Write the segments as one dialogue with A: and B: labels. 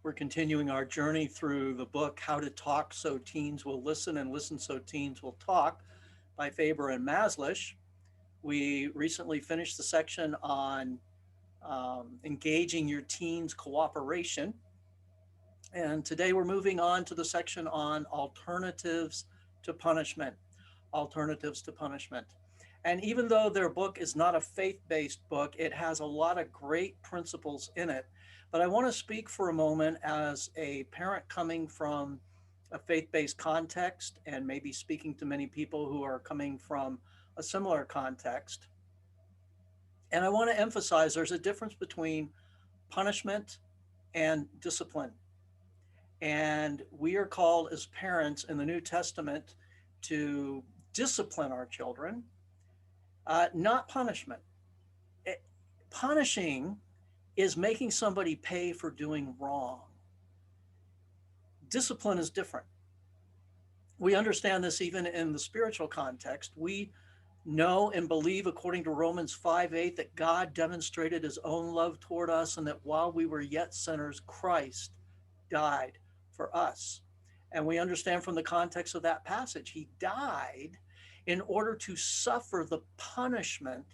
A: We're continuing our journey through the book, How to Talk So Teens Will Listen and Listen So Teens Will Talk by Faber and Maslish. We recently finished the section on engaging your teens' cooperation. And today we're moving on to the section on alternatives to punishment. Alternatives to punishment. And even though their book is not a faith based book, it has a lot of great principles in it. But I want to speak for a moment as a parent coming from a faith based context and maybe speaking to many people who are coming from a similar context. And I want to emphasize there's a difference between punishment and discipline. And we are called as parents in the New Testament to discipline our children, not punishment. It, punishing is making somebody pay for doing wrong. Discipline is different. We understand this even in the spiritual context. We know and believe, according to Romans 5:8, that God demonstrated his own love toward us and that while we were yet sinners, Christ died for us. And we understand from the context of that passage, he died in order to suffer the punishment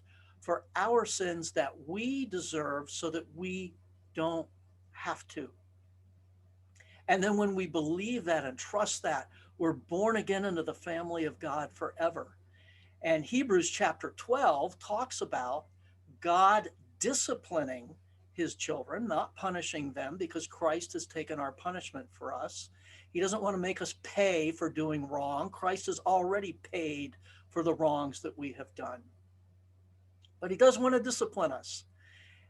A: for our sins that we deserve so that we don't have to. And then when we believe that and trust that, we're born again into the family of God forever. And Hebrews chapter 12 talks about God disciplining his children, not punishing them because Christ has taken our punishment for us. He doesn't want to make us pay for doing wrong. Christ has already paid for the wrongs that we have done. But he does want to discipline us.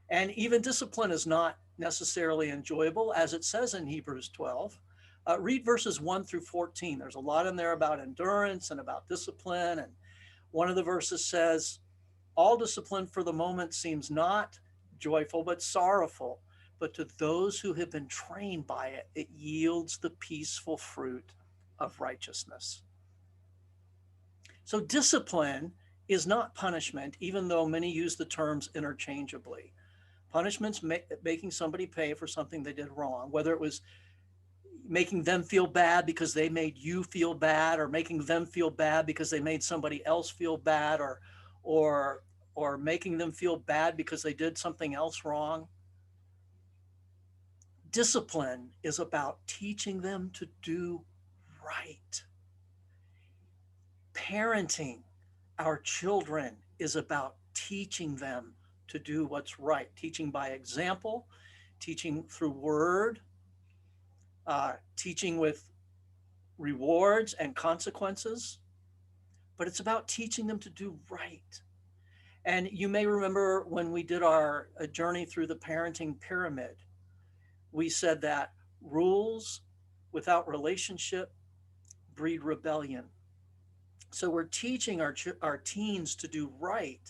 A: And even discipline is not necessarily enjoyable, as it says in Hebrews 12. Read verses 1 through 14. There's a lot in there about endurance and about discipline. And one of the verses says, all discipline for the moment seems not joyful, but sorrowful. But to those who have been trained by it, it yields the peaceful fruit of righteousness. So discipline is not punishment, even though many use the terms interchangeably. Punishment's making somebody pay for something they did wrong, whether it was making them feel bad because they made you feel bad, or making them feel bad because they made somebody else feel bad, or making them feel bad because they did something else wrong. Discipline is about teaching them to do right. Parenting our children is about teaching them to do what's right, teaching by example, teaching through word, teaching with rewards and consequences, but it's about teaching them to do right. And you may remember when we did our journey through the parenting pyramid, we said that rules without relationship breed rebellion. So we're teaching our teens to do right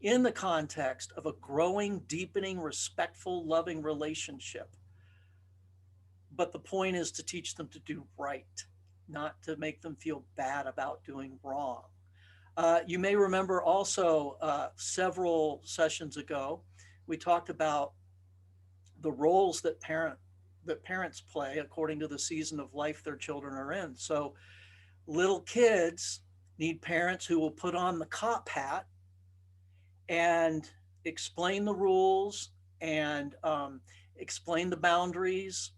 A: in the context of a growing, deepening, respectful, loving relationship. But the point is to teach them to do right, not to make them feel bad about doing wrong. You may remember also several sessions ago, we talked about the roles that parents play according to the season of life their children are in. So little kids need parents who will put on the cop hat and explain the rules and explain the boundaries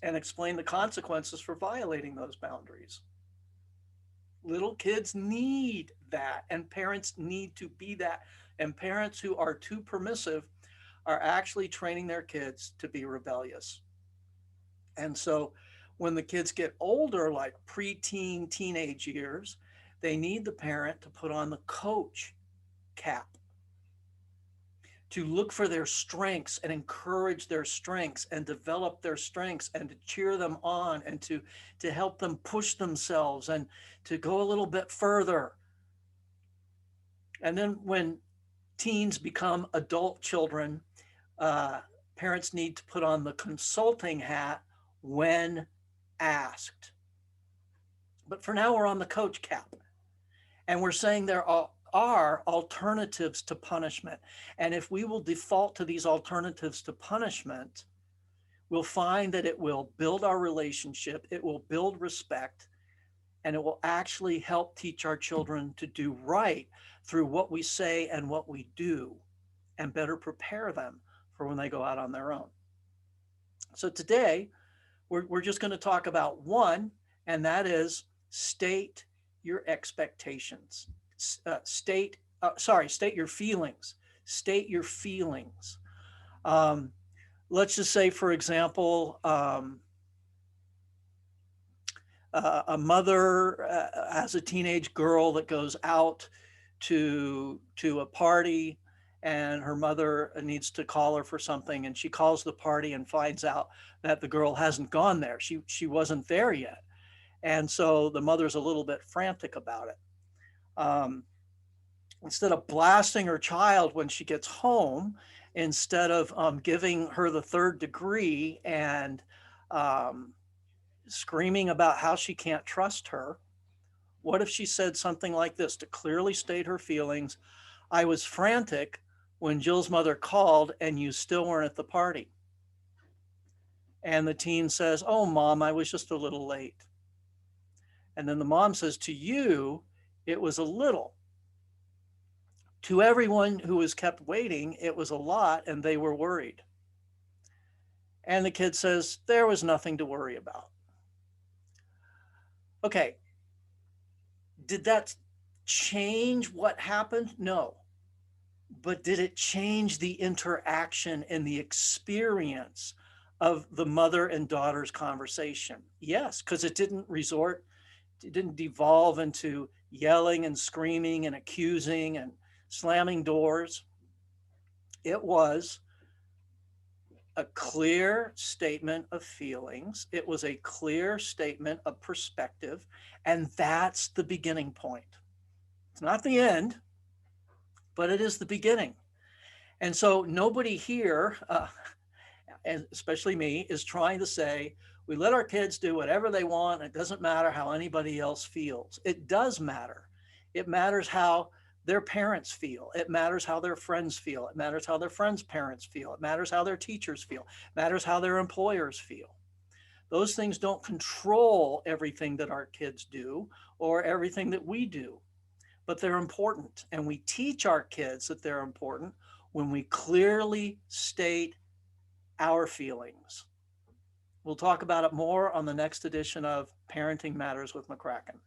A: and explain the consequences for violating those boundaries. Little kids need that, and parents need to be that. And parents who are too permissive are actually training their kids to be rebellious. And so when the kids get older, like preteen, teenage years, they need the parent to put on the coach cap, to look for their strengths and encourage their strengths and develop their strengths and to cheer them on and to help them push themselves and to go a little bit further. And then when teens become adult children, parents need to put on the consulting hat when asked. But for now, we're on the coach cap. And we're saying there are alternatives to punishment. And if we will default to these alternatives to punishment, we'll find that it will build our relationship, it will build respect, and it will actually help teach our children to do right through what we say and what we do, and better prepare them for when they go out on their own. So today, we're just going to talk about one, and that is state your expectations. State your feelings. State your feelings. Um, let's just say, for example, a mother has a teenage girl that goes out to a party, and her mother needs to call her for something, and she calls the party and finds out that the girl hasn't gone there. She wasn't there yet, and so the mother's a little bit frantic about it. Um, Instead of blasting her child when she gets home, instead of giving her the third degree and um, screaming about how she can't trust her, what if she said something like this to clearly state her feelings? I was frantic when Jill's mother called and you still weren't at the party. And the teen says, oh, mom, I was just a little late. And then the mom says, to you, it was a little. To everyone who was kept waiting, it was a lot and they were worried. And the kid says, there was nothing to worry about. Okay, did that change what happened? No. But did it change the interaction and the experience of the mother and daughter's conversation? Yes, because it didn't devolve into yelling and screaming and accusing and slamming doors. It was a clear statement of feelings. It was a clear statement of perspective. And that's the beginning point. It's not the end, but it is the beginning. And so nobody here, and especially me, is trying to say, we let our kids do whatever they want. It doesn't matter how anybody else feels. It does matter. It matters how their parents feel. It matters how their friends feel. It matters how their friends' parents feel. It matters how their teachers feel. It matters how their employers feel. Those things don't control everything that our kids do or everything that we do, but they're important. And we teach our kids that they're important when we clearly state our feelings. We'll talk about it more on the next edition of Parenting Matters with McCracken.